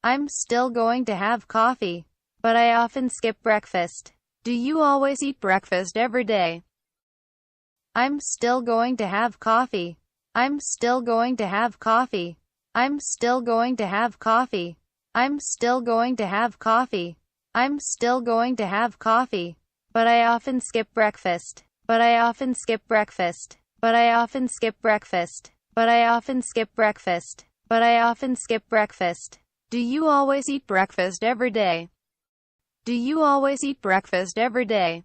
I'm still going to have coffee, but I often skip breakfast. Do you always eat breakfast every day? I'm still going to have coffee. I'm still going to have coffee. I'm still going to have coffee. I'm still going to have coffee. I'm still going to have coffee. But I often skip breakfast. But I often skip breakfast. But I often skip breakfast. But I often skip breakfast. But I often skip breakfast. Do you always eat breakfast every day? Do you always eat breakfast every day?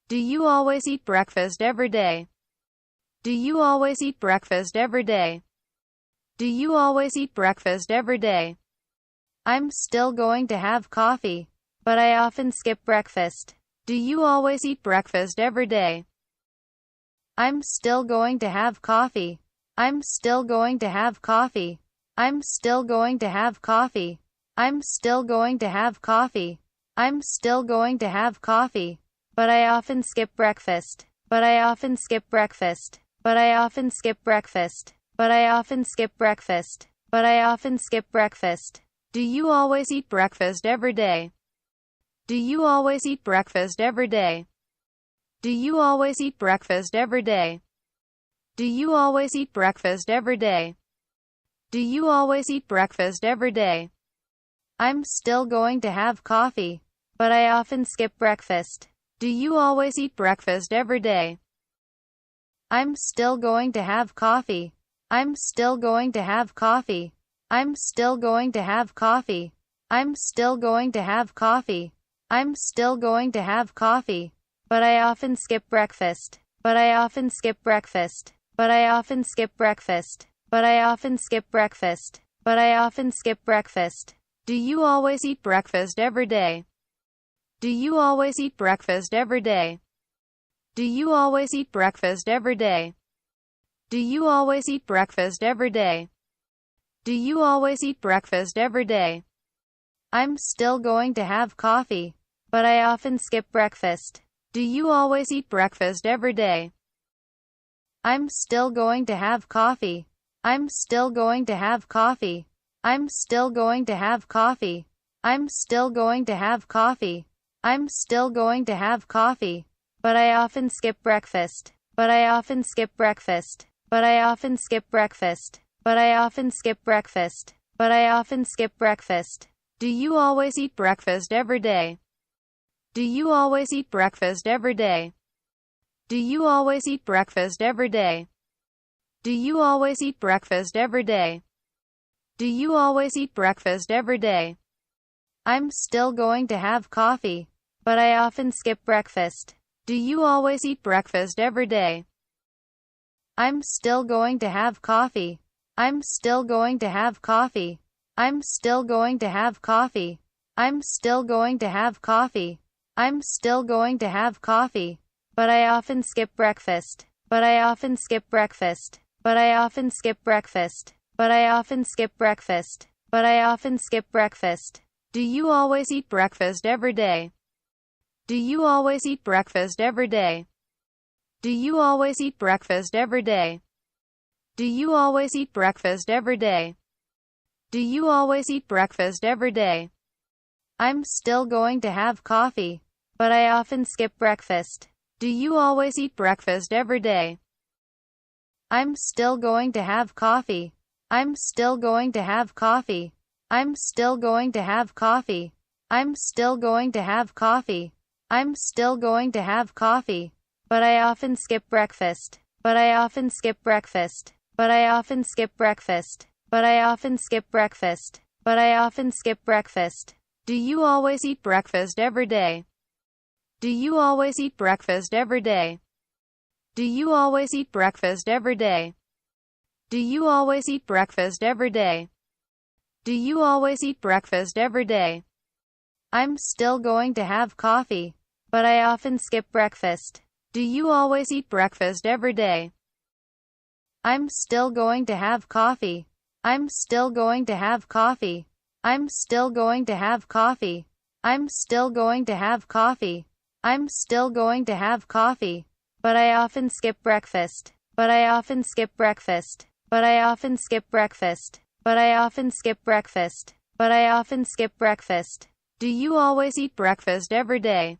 Do you always eat breakfast every day? Do you always eat breakfast every day? Do you always eat breakfast every day? I'm still going to have coffee, but I often skip breakfast. Do you always eat breakfast every day? I'm still going to have coffee. I'm still going to have coffee. I'm still going to have coffee. I'm still going to have coffee. I'm still going to have coffee. But I often skip breakfast. But I often skip breakfast. But I often skip breakfast. But I often skip breakfast. But I often skip breakfast. Do you always eat breakfast every day? Do you always eat breakfast every day? Do you always eat breakfast every day? Do you always eat breakfast every day? Do you always eat breakfast every day? I'm still going to have coffee, but I often skip breakfast. Do you always eat breakfast every day? I'm still going to have coffee. I'm still going to have coffee. I'm still going to have coffee. I'm still going to have coffee. I'm still going to have coffee. But I often skip breakfast. But I often skip breakfast. But I often skip breakfast. But I often skip breakfast. But I often skip breakfast. Do you always eat breakfast every day? Do you always eat breakfast every day? Do you always eat breakfast every day? Do you always eat breakfast every day? Do you always eat breakfast every day? I'm still going to have coffee, but I often skip breakfast. Do you always eat breakfast every day? I'm still going to have coffee. I'm still going to have coffee. I'm still going to have coffee. I'm still going to have coffee. I'm still going to have coffee. But I often skip breakfast. But I often skip breakfast. But I often skip breakfast. But I often skip breakfast. But I often skip breakfast. Do you always eat breakfast every day? Do you always eat breakfast every day? Do you always eat breakfast every day? Do you always eat breakfast every day? Do you always eat breakfast every day? I'm still going to have coffee, but I often skip breakfast. Do you always eat breakfast every day? I'm still going to have coffee. I'm still going to have coffee. I'm still going to have coffee. I'm still going to have coffee. I'm still going to have coffee. But I often skip breakfast. But I often skip breakfast. But I often skip breakfast. But I often skip breakfast. But I often skip breakfast. Do you always eat breakfast every day? Do you always eat breakfast every day? Do you always eat breakfast every day? Do you always eat breakfast every day? Do you always eat breakfast every day? I'm still going to have coffee, but I often skip breakfast. Do you always eat breakfast every day? I'm still going to have coffee. I'm still going to have coffee. I'm still going to have coffee. I'm still going to have coffee. I'm still going to have coffee. But I often skip breakfast. But I often skip breakfast. But I often skip breakfast. But I often skip breakfast. But I often skip breakfast. Do you always eat breakfast every day? Do you always eat breakfast every day? Do you always eat breakfast every day? Do you always eat breakfast every day? Do you always eat breakfast every day? I'm still going to have coffee, but I often skip breakfast. Do you always eat breakfast every day? I'm still going to have coffee. I'm still going to have coffee. I'm still going to have coffee. I'm still going to have coffee. I'm still going to have coffee. But I often skip breakfast. But I often skip breakfast. But I often skip breakfast. But I often skip breakfast. but I often skip breakfast. Do you always eat breakfast every day?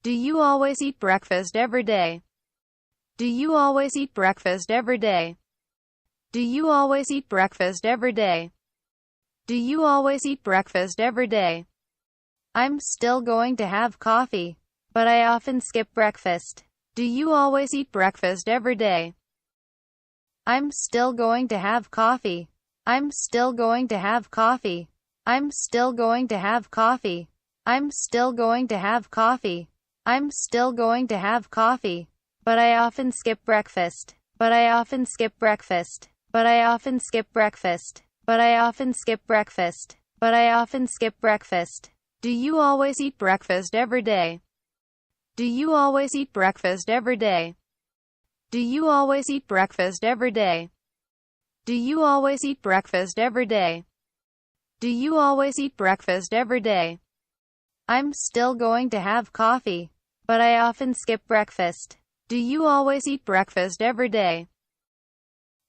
Do you always eat breakfast every day? Do you always eat breakfast every day? Do you always eat breakfast every day? Do you always eat breakfast every day? I'm still going to have coffee, but I often skip breakfast. Do you always eat breakfast every day? I'm still going to have coffee. I'm still going to have coffee. I'm still going to have coffee. I'm still going to have coffee. I'm still going to have coffee. But I often skip breakfast. But I often skip breakfast. But I often skip breakfast. But I often skip breakfast. But I often skip breakfast. Do you always eat breakfast every day? Do you always eat breakfast every day? Do you always eat breakfast every day? Do you always eat breakfast every day? Do you always eat breakfast every day? I'm still going to have coffee, but I often skip breakfast. Do you always eat breakfast every day?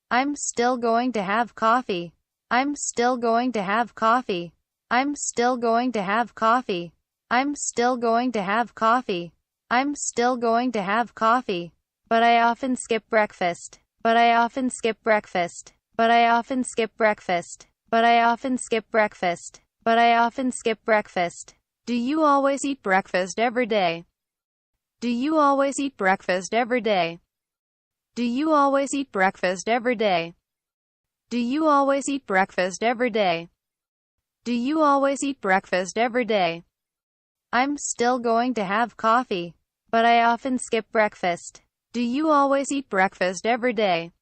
I'm still going to have coffee. I'm still going to have coffee. I'm still going to have coffee. I'm still going to have coffee. I'm still going to have coffee. But I often skip breakfast. But I often skip breakfast. But I often skip breakfast. But I often skip breakfast. But I often skip breakfast. Do you always eat breakfast every day? Do you always eat breakfast every day? Do you always eat breakfast every day? Do you always eat breakfast every day? Do you always eat breakfast every day? I'm still going to have coffee, but I often skip breakfast. Do you always eat breakfast every day?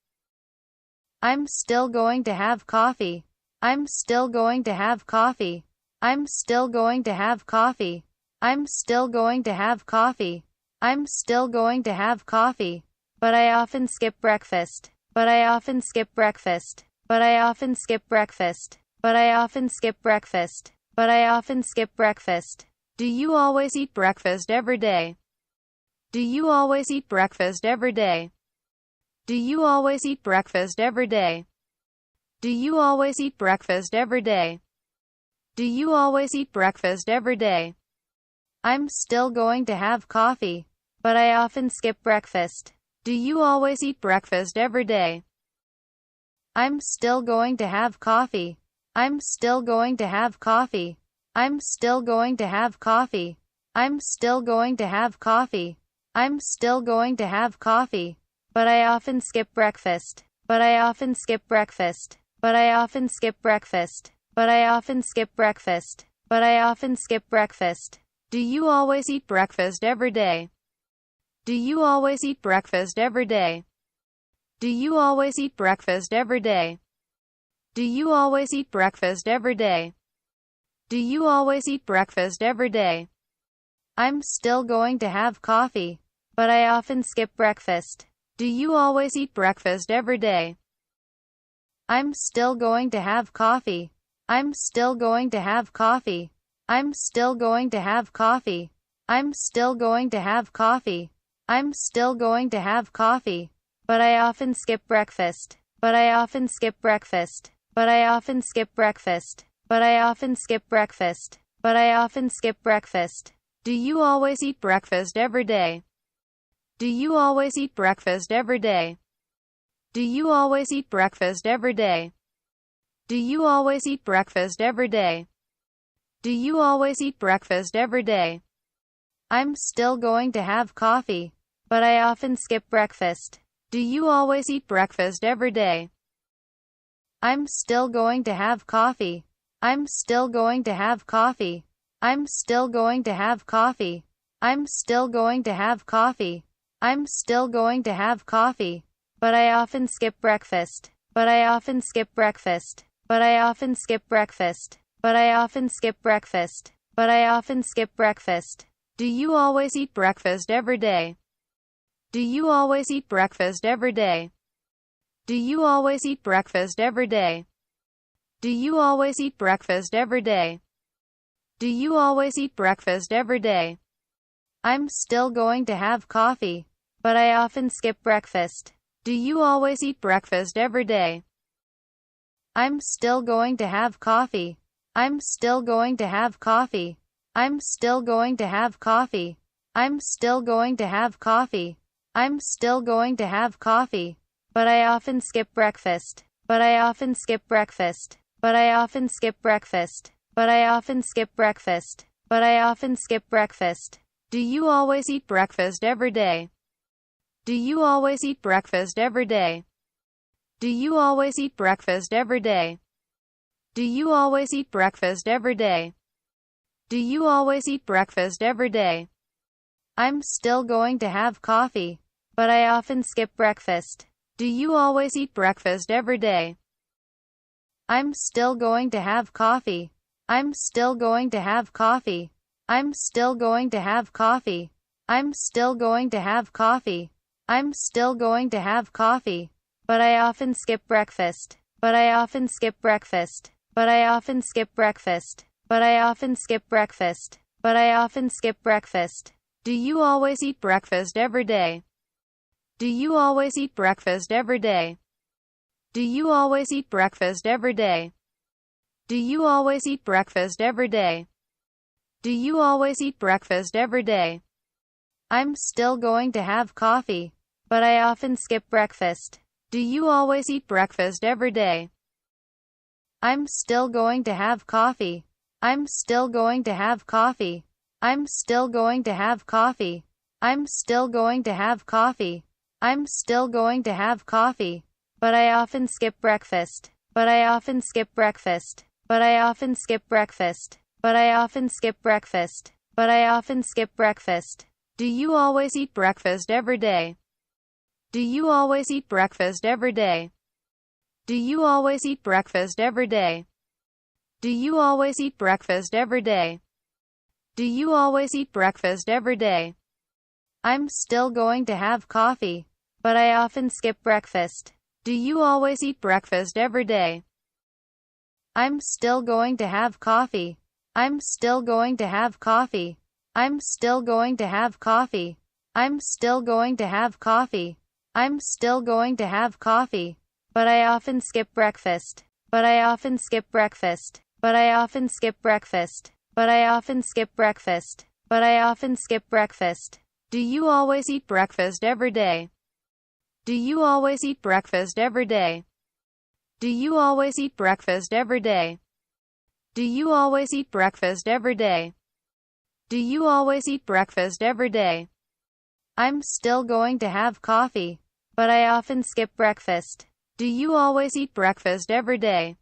I'm still going to have coffee. I'm still going to have coffee. I'm still going to have coffee. I'm still going to have coffee. I'm still going to have coffee. But I often skip breakfast. But I often skip breakfast. But I often skip breakfast. But I often skip breakfast. But I often skip breakfast. Do you always eat breakfast every day? Do you always eat breakfast every day? Do you always eat breakfast every day? Do you always eat breakfast every day? Do you always eat breakfast every day? I'm still going to have coffee, but I often skip breakfast. Do you always eat breakfast every day? I'm still going to have coffee. I'm still going to have coffee. I'm still going to have coffee. I'm still going to have coffee. I'm still going to have coffee. But I often skip breakfast. But I often skip breakfast. But I often skip breakfast. But I often skip breakfast. But I often skip breakfast. Do you always eat breakfast every day? Do you always eat breakfast every day? Do you always eat breakfast every day? Do you always eat breakfast every day? Do you always eat breakfast every day? I'm still going to have coffee, but I often skip breakfast. Do you always eat breakfast every day? I'm still going to have coffee. I'm still going to have coffee. I'm still going to have coffee. I'm still going to have coffee. I'm still going to have coffee. But I often skip breakfast. But I often skip breakfast. But I often skip breakfast. But I often skip breakfast. But I often skip breakfast. Do you always eat breakfast every day? Do you always eat breakfast every day? Do you always eat breakfast every day? Do you always eat breakfast every day? Do you always eat breakfast every day? I'm still going to have coffee, but I often skip breakfast. Do you always eat breakfast every day? I'm still going to have coffee. I'm still going to have coffee. I'm still going to have coffee. I'm still going to have coffee. I'm still going to have coffee. But I often skip breakfast. But I often skip breakfast. But I often skip breakfast. But I often skip breakfast. But I often skip breakfast. Do you always eat breakfast every day? Do you always eat breakfast every day? Do you always eat breakfast every day? Do you always eat breakfast every day? Do you always eat breakfast every day? I'm still going to have coffee, but I often skip breakfast. Do you always eat breakfast every day? I'm still going to have coffee. I'm still going to have coffee. I'm still going to have coffee. I'm still going to have coffee. I'm still going to have coffee. But I often skip breakfast. But I often skip breakfast. But I often skip breakfast. But I often skip breakfast. But I often skip breakfast. Do you always eat breakfast every day? Do you always eat breakfast every day? Do you always eat breakfast every day? Do you always eat breakfast every day? Do you always eat breakfast every day? I'm still going to have coffee. But I often skip breakfast. Do you always eat breakfast every day? I'm still going to have coffee. I'm still going to have coffee. I'm still going to have coffee. I'm still going to have coffee. I'm still going to have coffee. But I often skip breakfast. But I often skip breakfast. But I often skip breakfast. But I often skip breakfast. But I often skip breakfast. Do you always eat breakfast every day? Do you always eat breakfast every day? Do you always eat breakfast every day? Do you always eat breakfast every day? Do you always eat breakfast every day? I'm still going to have coffee. But I often skip breakfast. Do you always eat breakfast every day? I'm still going to have coffee. I'm still going to have coffee. I'm still going to have coffee. I'm still going to have coffee. I'm still going to have coffee. But I often skip breakfast. But I often skip breakfast. But I often skip breakfast. But I often skip breakfast. But I often skip breakfast. Do you always eat breakfast every day? Do you always eat breakfast every day? Do you always eat breakfast every day? Do you always eat breakfast every day? Do you always eat breakfast every day? I'm still going to have coffee. But I often skip breakfast. Do you always eat breakfast every day? I'm still going to have coffee. I'm still going to have coffee. I'm still going to have coffee. I'm still going to have coffee. I'm still going to have coffee. But I often skip breakfast. But I often skip breakfast. But I often skip breakfast. But I often skip breakfast. But I often skip breakfast. Do you always eat breakfast every day? Do you always eat breakfast every day? Do you always eat breakfast every day? Do you always eat breakfast every day? Do you always eat breakfast every day? I'm still going to have coffee. But I often skip breakfast. Do you always eat breakfast every day?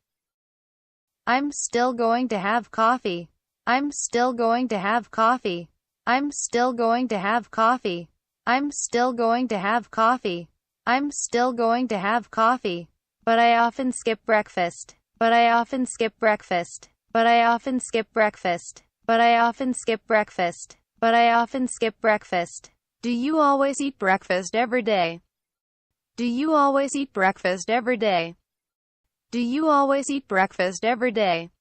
I'm still going to have coffee. I'm still going to have coffee. I'm still going to have coffee. I'm still going to have coffee. I'm still going to have coffee. But I often skip breakfast. But I often skip breakfast. But I often skip breakfast. But I often skip breakfast. But I often skip breakfast. Do you always eat breakfast every day? Do you always eat breakfast every day? Do you always eat breakfast every day?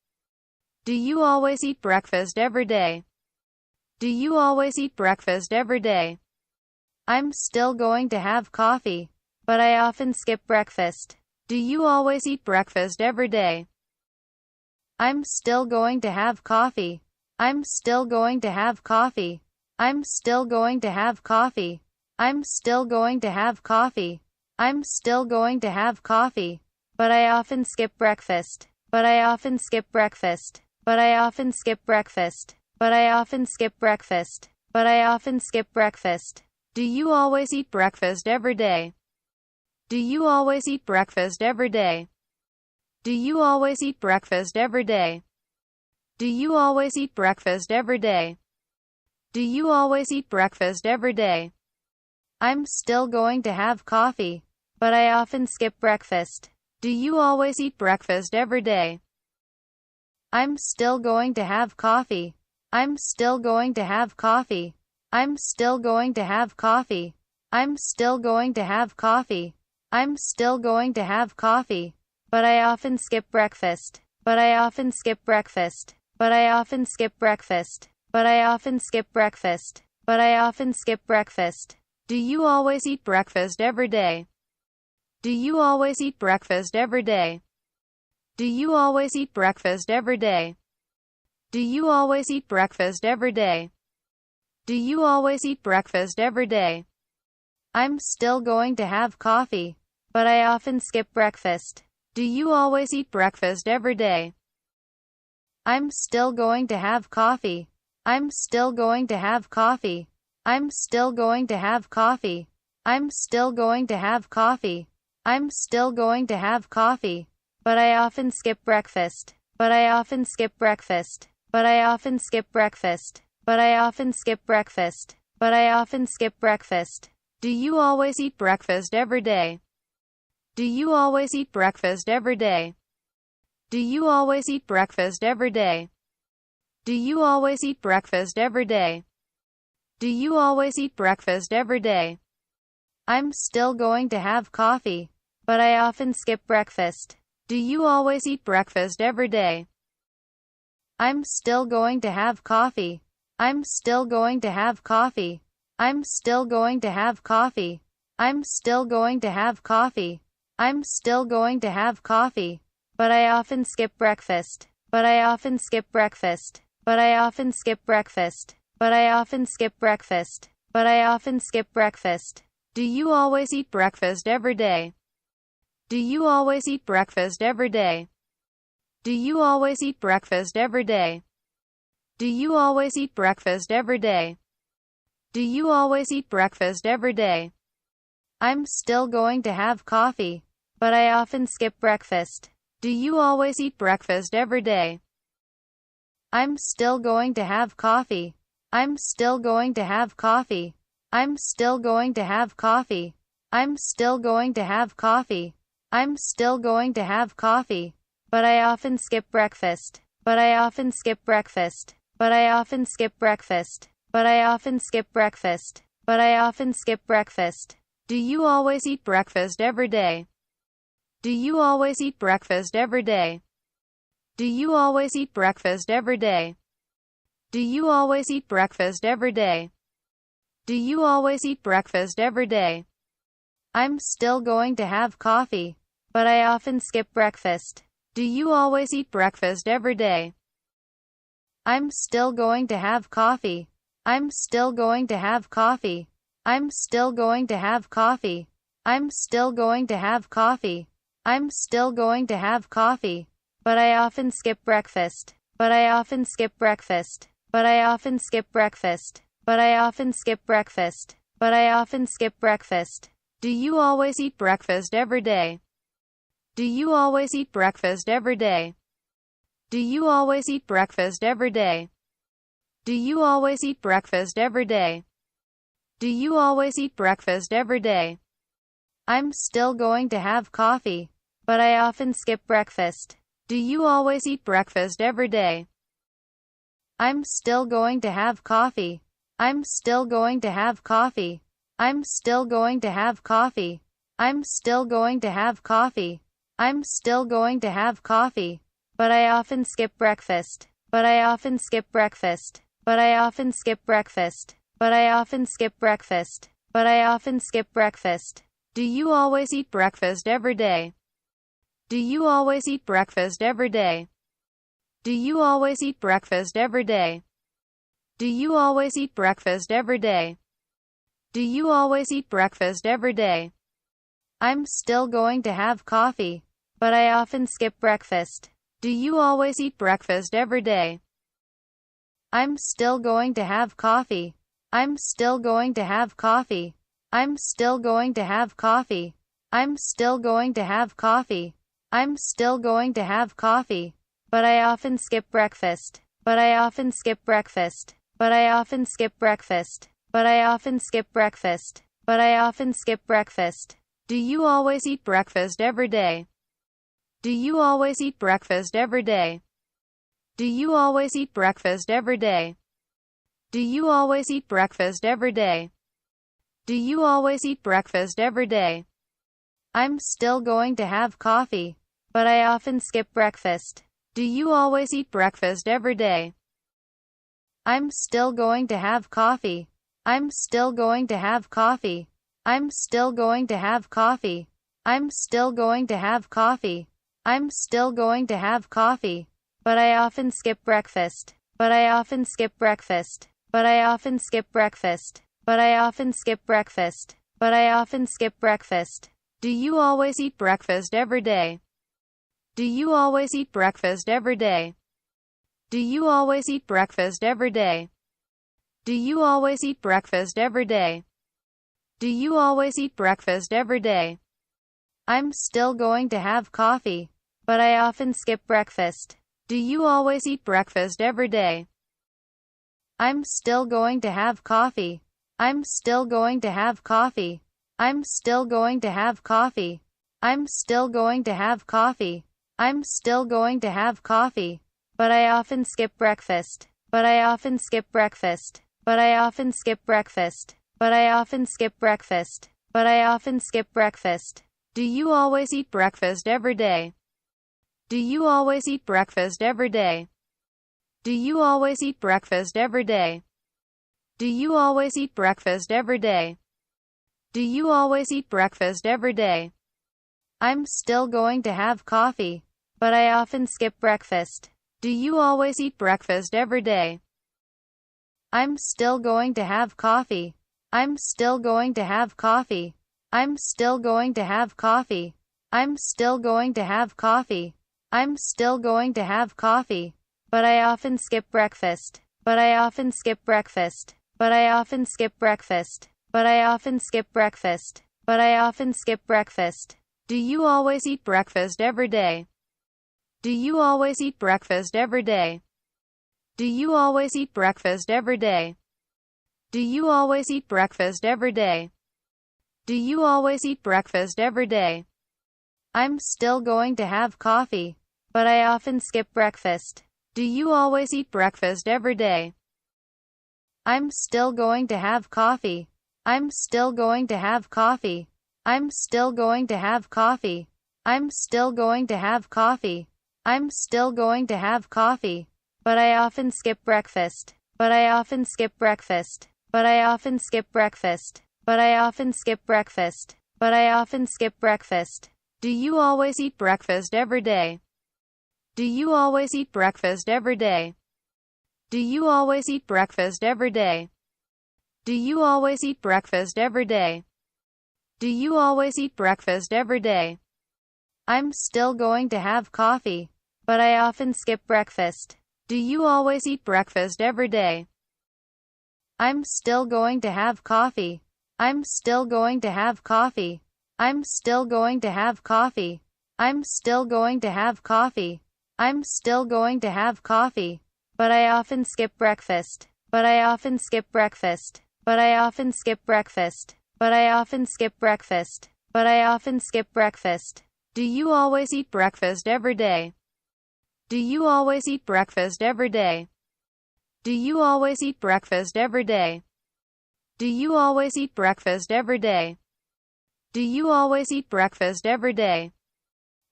Do you always eat breakfast every day? Do you always eat breakfast every day? I'm still going to have coffee. But I often skip breakfast. Do you always eat breakfast every day? I'm still going to have coffee. I'm still going to have coffee. I'm still going to have coffee. I'm still going to have coffee. I'm still going to have coffee. But I often skip breakfast. But I often skip breakfast. But I often skip breakfast. But I often skip breakfast. But I often skip breakfast. Do you always eat breakfast every day? Do you always eat breakfast every day? Do you always eat breakfast every day? Do you always eat breakfast every day? Do you always eat breakfast every day? I'm still going to have coffee. But I often skip breakfast. Do you always eat breakfast every day? I'm still going to have coffee. I'm still going to have coffee. I'm still going to have coffee. I'm still going to have coffee. I'm still going to have coffee. But I often skip breakfast. But I often skip breakfast. But I often skip breakfast. But I often skip breakfast. But I often skip breakfast. Do you always eat breakfast every day? Do you always eat breakfast every day? Do you always eat breakfast every day? Do you always eat breakfast every day? Do you always eat breakfast every day? I'm still going to have coffee, but I often skip breakfast. Do you always eat breakfast every day? I'm still going to have coffee. I'm still going to have coffee. I'm still going to have coffee. I'm still going to have coffee. I'm still going to have coffee. But I often skip breakfast. But I often skip breakfast. But I often skip breakfast. But I often skip breakfast. But I often skip breakfast. Do you always eat breakfast every day? Do you always eat breakfast every day? Do you always eat breakfast every day? Do you always eat breakfast every day? Do you always eat breakfast every day? I'm still going to have coffee, but I often skip breakfast. Do you always eat breakfast every day? I'm still going to have coffee. I'm still going to have coffee. I'm still going to have coffee. I'm still going to have coffee. I'm still going to have coffee. But I often skip breakfast. But I often skip breakfast. But I often skip breakfast. But I often skip breakfast. But I often skip breakfast. Do you always eat breakfast every day? Do you always eat breakfast every day? Do you always eat breakfast every day? Do you always eat breakfast every day? Do you always eat breakfast every day? I'm still going to have coffee, but I often skip breakfast. Do you always eat breakfast every day? I'm still going to have coffee. I'm still going to have coffee. I'm still going to have coffee. I'm still going to have coffee. I'm still going to have coffee. But I often skip breakfast. But I often skip breakfast. But I often skip breakfast. But I often skip breakfast. But I often skip breakfast. Do you always eat breakfast every day? Do you always eat breakfast every day? Do you always eat breakfast every day? Do you always eat breakfast every day? Do you always eat breakfast every day? I'm still going to have coffee, but I often skip breakfast. Do you always eat breakfast every day? I'm still going to have coffee. I'm still going to have coffee. I'm still going to have coffee. I'm still going to have coffee. I'm still going to have coffee. But I often skip breakfast. But I often skip breakfast. But I often skip breakfast. But I often skip breakfast. But I often skip breakfast. Do you always eat breakfast every day? Do you always eat breakfast every day? Do you always eat breakfast every day? Do you always eat breakfast every day? Do you always eat breakfast every day? I'm still going to have coffee, but I often skip breakfast. Do you always eat breakfast every day? I'm still going to have coffee. I'm still going to have coffee. I'm still going to have coffee. I'm still going to have coffee. I'm still going to have coffee. But I often skip breakfast. But I often skip breakfast. But I often skip breakfast. But I often skip breakfast. But I often skip breakfast. Do you always eat breakfast every day? Do you always eat breakfast every day? Do you always eat breakfast every day? Do you always eat breakfast every day? Do you always eat breakfast every day? I'm still going to have coffee, but I often skip breakfast. Do you always eat breakfast every day? I'm still going to have coffee. I'm still going to have coffee. I'm still going to have coffee. I'm still going to have coffee. I'm still going to have coffee. But I often skip breakfast. But I often skip breakfast. But I often skip breakfast. But I often skip breakfast. But I often skip breakfast. Do you always eat breakfast every day? Do you always eat breakfast every day? Do you always eat breakfast every day? Do you always eat breakfast every day? Do you always eat breakfast every day? I'm still going to have coffee, but I often skip breakfast. Do you always eat breakfast every day? I'm still going to have coffee. I'm still going to have coffee. I'm still going to have coffee. I'm still going to have coffee. I'm still going to have coffee. But I often skip breakfast. but I often skip breakfast, but I often skip breakfast, but I often skip breakfast, but I often skip breakfast. Do you always eat breakfast every day? Do you always eat breakfast every day? Do you always eat breakfast every day? Do you always eat breakfast every day? Do you always eat breakfast every day? I'm still going to have coffee, but I often skip breakfast. Do you always eat breakfast every day? I'm still going to have coffee. I'm still going to have coffee. I'm still going to have coffee. I'm still going to have coffee. I'm still going to have coffee. But I often skip breakfast. But I often skip breakfast. But I often skip breakfast. But I often skip breakfast. But I often skip breakfast. Do you always eat breakfast every day? Do you always eat breakfast every day? Do you always eat breakfast every day? Do you always eat breakfast every day? Do you always eat breakfast every day? I'm still going to have coffee, but I often skip breakfast. Do you always eat breakfast every day? I'm still going to have coffee. I'm still going to have coffee. I'm still going to have coffee. I'm still going to have coffee. I'm still going to have coffee. But I often skip breakfast. But I often skip breakfast. But I often skip breakfast. But I often skip breakfast. But I often skip breakfast. Do you always eat breakfast every day? Do you always eat breakfast every day? Do you always eat breakfast every day? Do you always eat breakfast every day? Do you always eat breakfast every day? I'm still going to have coffee, but I often skip breakfast. Do you always eat breakfast every day? I'm still going to have coffee. I'm still going to have coffee. I'm still going to have coffee. I'm still going to have coffee. I'm still going to have coffee. But I often skip breakfast. But I often skip breakfast. But I often skip breakfast. But I often skip breakfast. But I often skip breakfast. Do you always eat breakfast every day? Do you always eat breakfast every day? Do you always eat breakfast every day? Do you always eat breakfast every day? Do you always eat breakfast every day? I'm still going to have coffee, but I often skip breakfast. Do you always eat breakfast every day? I'm still going to have coffee. I'm still going to have coffee. I'm still going to have coffee. I'm still going to have coffee. I'm still going to have coffee. But I often skip breakfast. But I often skip breakfast. But I often skip breakfast. But I often skip breakfast. But I often skip breakfast. Do you always eat breakfast every day? Do you always eat breakfast every day? Do you always eat breakfast every day? Do you always eat breakfast every day? Do you always eat breakfast every day?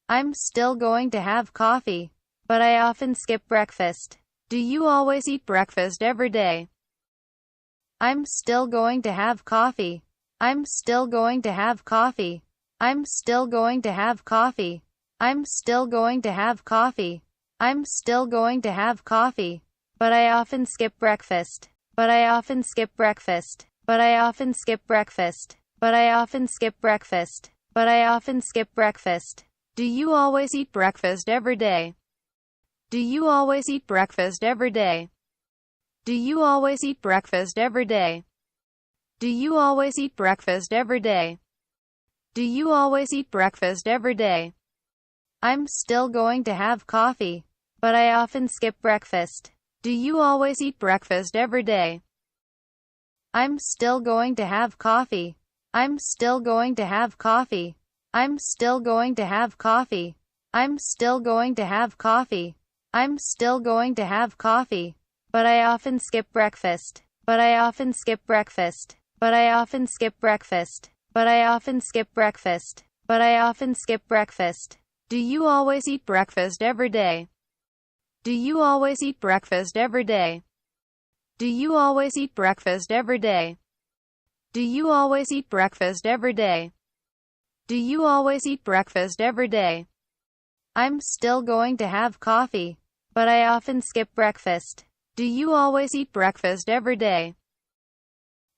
I'm still going to have coffee, but I often skip breakfast. Do you always eat breakfast every day? I'm still going to have coffee. I'm still going to have coffee. I'm still going to have coffee. I'm still going to have coffee. I'm still going to have coffee. But I often skip breakfast. But I often skip breakfast. But I often skip breakfast. But I often skip breakfast. But I often skip breakfast. Do you always eat breakfast every day? Do you always eat breakfast every day? Do you always eat breakfast every day? Do you always eat breakfast every day? Do you always eat breakfast every day? I'm still going to have coffee, but I often skip breakfast. Do you always eat breakfast every day? I'm still going to have coffee. I'm still going to have coffee. I'm still going to have coffee. I'm still going to have coffee. I'm still going to have coffee. But I often skip breakfast. But I often skip breakfast. But I often skip breakfast. But I often skip breakfast. But I often skip breakfast. Do you always eat breakfast every day? Do you always eat breakfast every day? Do you always eat breakfast every day? Do you always eat breakfast every day? Do you always eat breakfast every day? I'm still going to have coffee, but I often skip breakfast. Do you always eat breakfast every day?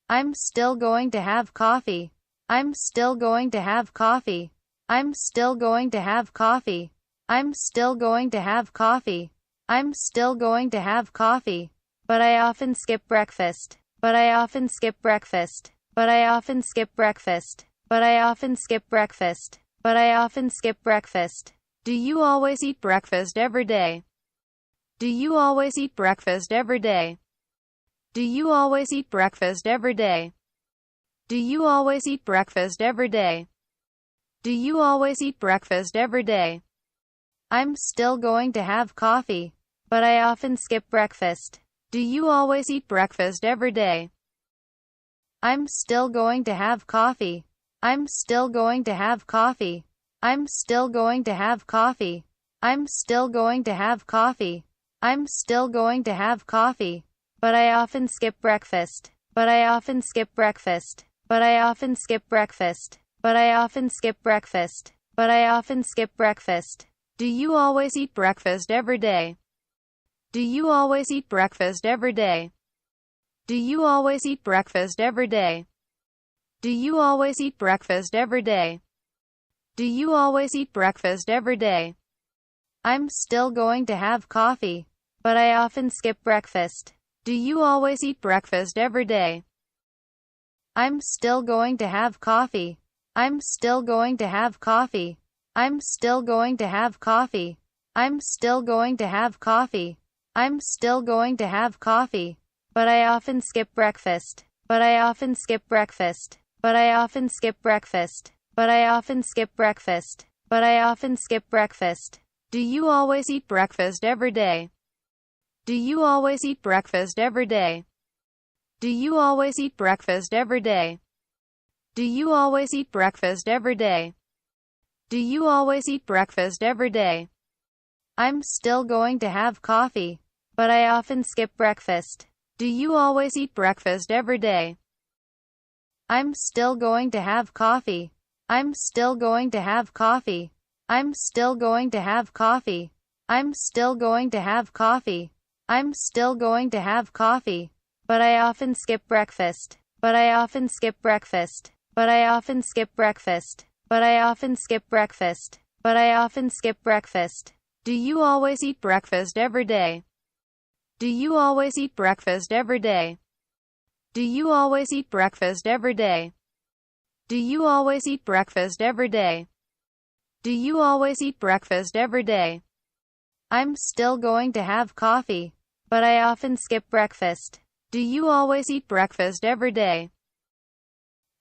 I'm still going to have coffee. I'm still going to have coffee. I'm still going to have coffee. I'm still going to have coffee. I'm still going to have coffee. But I often skip breakfast. But I often skip breakfast. But I often skip breakfast. But I often skip breakfast. But I often skip breakfast. Do you always eat breakfast every day? Do you always eat breakfast every day? Do you always eat breakfast every day? Do you always eat breakfast every day? Do you always eat breakfast every day? I'm still going to have coffee. But I often skip breakfast. Do you always eat breakfast every day? I'm still going to have coffee. I'm still going to have coffee. I'm still going to have coffee. I'm still going to have coffee. I'm still going to have coffee. But I often skip breakfast. But I often skip breakfast. But I often skip breakfast. But I often skip breakfast. But I often skip breakfast. Do you always eat breakfast every day? Do you always eat breakfast every day? Do you always eat breakfast every day? Do you always eat breakfast every day? Do you always eat breakfast every day? I'm still going to have coffee. But I often skip breakfast. Do you always eat breakfast every day? I'm still going to have coffee. I'm still going to have coffee. I'm still going to have coffee. I'm still going to have coffee. I'm still going to have coffee. But I often skip breakfast. But I often skip breakfast. But I often skip breakfast. But I often skip breakfast. But I often skip breakfast. Do you always eat breakfast every day? Do you always eat breakfast every day? Do you always eat breakfast every day? Do you always eat breakfast every day? Do you always eat breakfast every day? I'm still going to have coffee. But I often skip breakfast. Do you always eat breakfast every day? I'm still going to have coffee. I'm still going to have coffee. I'm still going to have coffee. I'm still going to have coffee. I'm still going to have coffee. But I often skip breakfast. But I often skip breakfast. But I often skip breakfast. But I often skip breakfast. But I often skip breakfast. Do you always eat breakfast every day? Do you always eat breakfast every day? Do you always eat breakfast every day? Do you always eat breakfast every day? Do you always eat breakfast every day? I'm still going to have coffee. But I often skip breakfast. Do you always eat breakfast every day?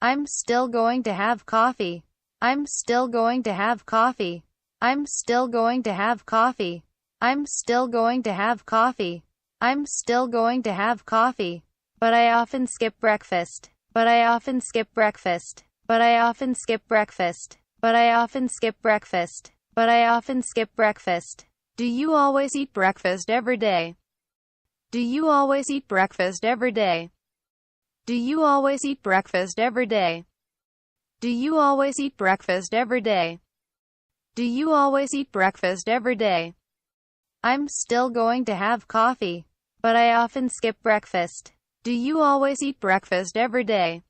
I'm still going to have coffee. I'm still going to have coffee. I'm still going to have coffee. I'm still going to have coffee. I'm still going to have coffee. But I often skip breakfast. But I often skip breakfast. But I often skip breakfast. But I often skip breakfast. But I often skip breakfast. Do you always eat breakfast every day? Do you always eat breakfast every day? Do you always eat breakfast every day? Do you always eat breakfast every day? Do you always eat breakfast every day? I'm still going to have coffee. But I often skip breakfast. Do you always eat breakfast every day?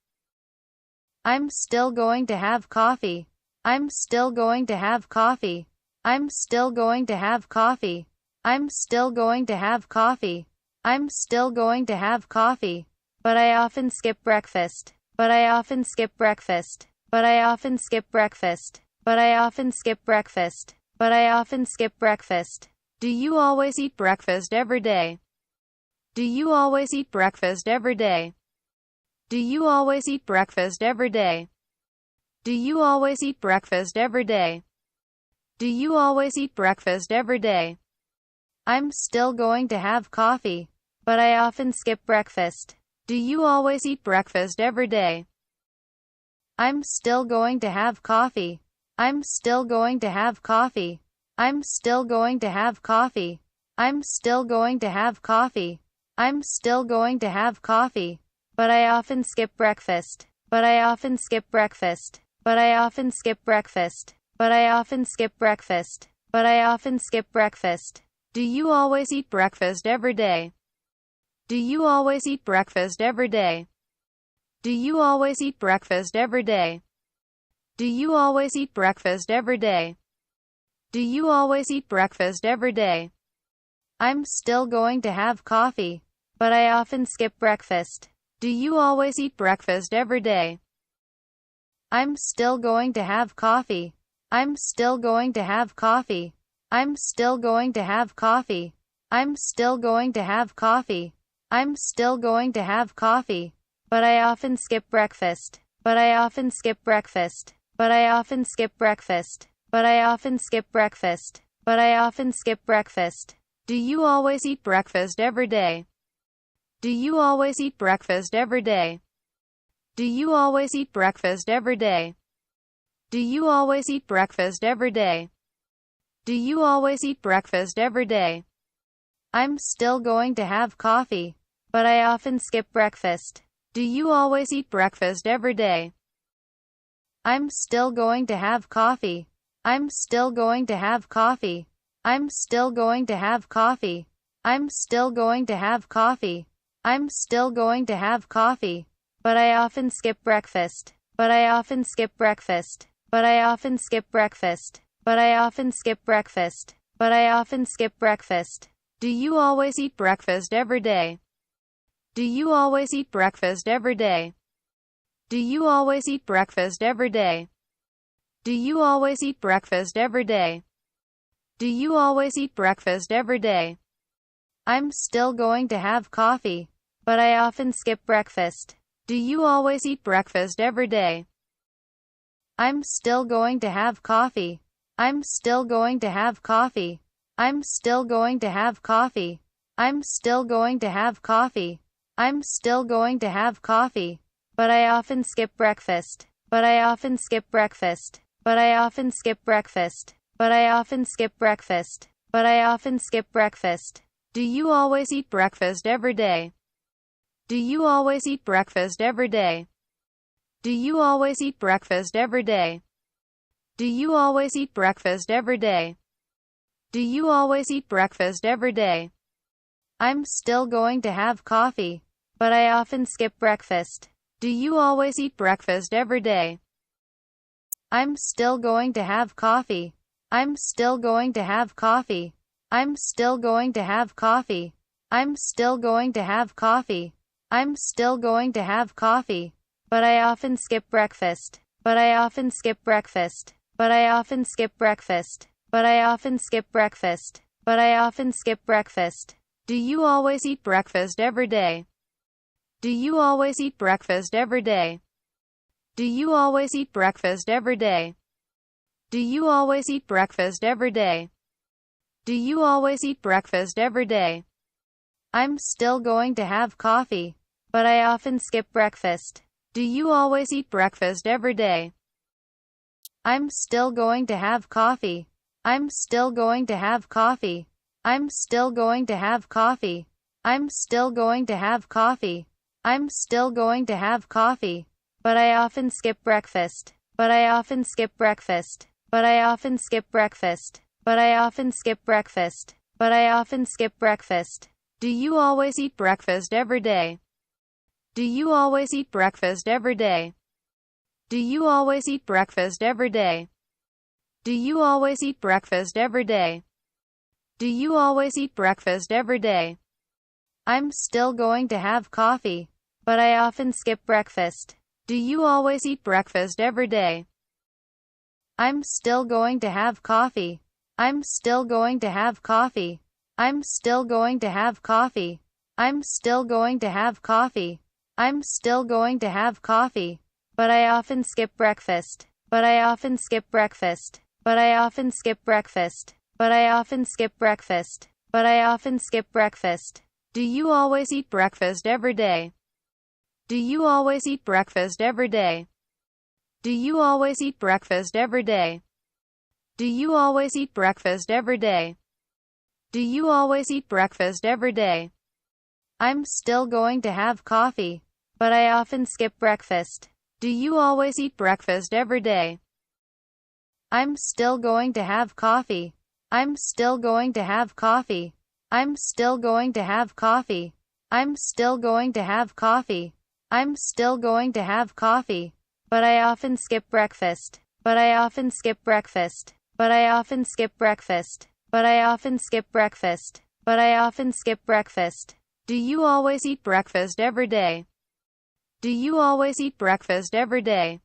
I'm still going to have coffee. I'm still going to have coffee. I'm still going to have coffee. I'm still going to have coffee. I'm still going to have coffee. But I often skip breakfast. But I often skip breakfast. But I often skip breakfast. But I often skip breakfast. But I often skip breakfast. Do you always eat breakfast every day? Do you always eat breakfast every day? Do you always eat breakfast every day? Do you always eat breakfast every day? Do you always eat breakfast every day? I'm still going to have coffee. But I often skip breakfast. Do you always eat breakfast every day? I'm still going to have coffee. I'm still going to have coffee. I'm still going to have coffee. I'm still going to have coffee. I'm still going to have coffee. But I often skip breakfast. But I often skip breakfast. But I often skip breakfast. But I often skip breakfast. But I often skip breakfast. Do you always eat breakfast every day? Do you always eat breakfast every day? Do you always eat breakfast every day? Do you always eat breakfast every day? Do you always eat breakfast every day? I'm still going to have coffee, but I often skip breakfast. Do you always eat breakfast every day? I'm still going to have coffee. I'm still going to have coffee. I'm still going to have coffee. I'm still going to have coffee. I'm still going to have coffee. But I often skip breakfast. But I often skip breakfast. But I often skip breakfast. But I often skip breakfast. But I often skip breakfast. Do you always eat breakfast every day? Do you always eat breakfast every day? Do you always eat breakfast every day? Do you always eat breakfast every day? Do you always eat breakfast every day? I'm still going to have coffee, but I often skip breakfast. Do you always eat breakfast every day? I'm still going to have coffee. I'm still going to have coffee. I'm still going to have coffee. I'm still going to have coffee. I'm still going to have coffee. But I often skip breakfast. But I often skip breakfast. But I often skip breakfast. But I often skip breakfast. But I often skip breakfast. Do you always eat breakfast every day? Do you always eat breakfast every day? Do you always eat breakfast every day? Do you always eat breakfast every day? Do you always eat breakfast every day? I'm still going to have coffee, but I often skip breakfast. Do you always eat breakfast every day? I'm still going to have coffee. I'm still going to have coffee. I'm still going to have coffee. I'm still going to have coffee. I'm still going to have coffee. But I often skip breakfast. But I often skip breakfast. But I often skip breakfast. But I often skip breakfast. But I often skip breakfast. Do you always eat breakfast every day? Do you always eat breakfast every day? Do you always eat breakfast every day? Do you always eat breakfast every day? Do you always eat breakfast every day? I'm still going to have coffee, but I often skip breakfast. Do you always eat breakfast every day? I'm still going to have coffee. I'm still going to have coffee. I'm still going to have coffee. I'm still going to have coffee. I'm still going to have coffee. But I often skip breakfast. But I often skip breakfast. But I often skip breakfast. But I often skip breakfast. But I often skip breakfast. Do you always eat breakfast every day? Do you always eat breakfast every day? Do you always eat breakfast every day? Do you always eat breakfast every day? Do you always eat breakfast every day? I'm still going to have coffee, but I often skip breakfast. Do you always eat breakfast every day? I'm still going to have coffee. I'm still going to have coffee. I'm still going to have coffee. I'm still going to have coffee. I'm still going to have coffee. But I often skip breakfast. But I often skip breakfast. But I often skip breakfast. But I often skip breakfast. But I often skip breakfast. Do you always eat breakfast every day? Do you always eat breakfast every day? Do you always eat breakfast every day? Do you always eat breakfast every day? Do you always eat breakfast every day? I'm still going to have coffee, but I often skip breakfast. Do you always eat breakfast every day? I'm still going to have coffee. I'm still going to have coffee. I'm still going to have coffee. I'm still going to have coffee. I'm still going to have coffee. But I often skip breakfast. But I often skip breakfast. But I often skip breakfast. But I often skip breakfast. But I often skip breakfast. Do you always eat breakfast every day? Do you always eat breakfast every day? Do you always eat breakfast every day? Do you always eat breakfast every day? Do you always eat breakfast every day? I'm still going to have coffee, but I often skip breakfast. Do you always eat breakfast every day? I'm still going to have coffee. I'm still going to have coffee. I'm still going to have coffee. I'm still going to have coffee. I'm still going to have coffee. But I often skip breakfast. But I often skip breakfast. But I often skip breakfast. But I often skip breakfast. But I often skip breakfast. Do you always eat breakfast every day? Do you always eat breakfast every day?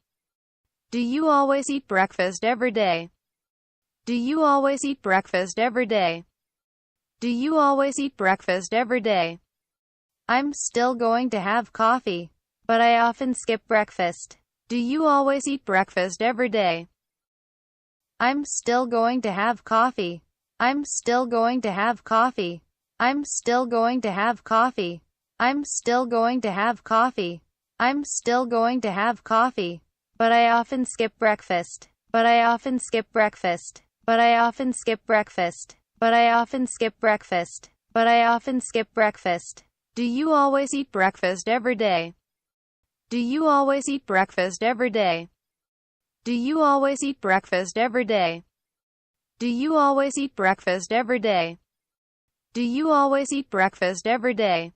Do you always eat breakfast every day? Do you always eat breakfast every day? Do you always eat breakfast every day? I'm still going to have coffee. But I often skip breakfast. Do you always eat breakfast every day? I'm still going to have coffee. I'm still going to have coffee. I'm still going to have coffee. I'm still going to have coffee. I'm still going to have coffee. But I often skip breakfast. But I often skip breakfast. But I often skip breakfast. But I often skip breakfast. But I often skip breakfast. Do you always eat breakfast every day? Do you always eat breakfast every day? Do you always eat breakfast every day? Do you always eat breakfast every day? Do you always eat breakfast every day?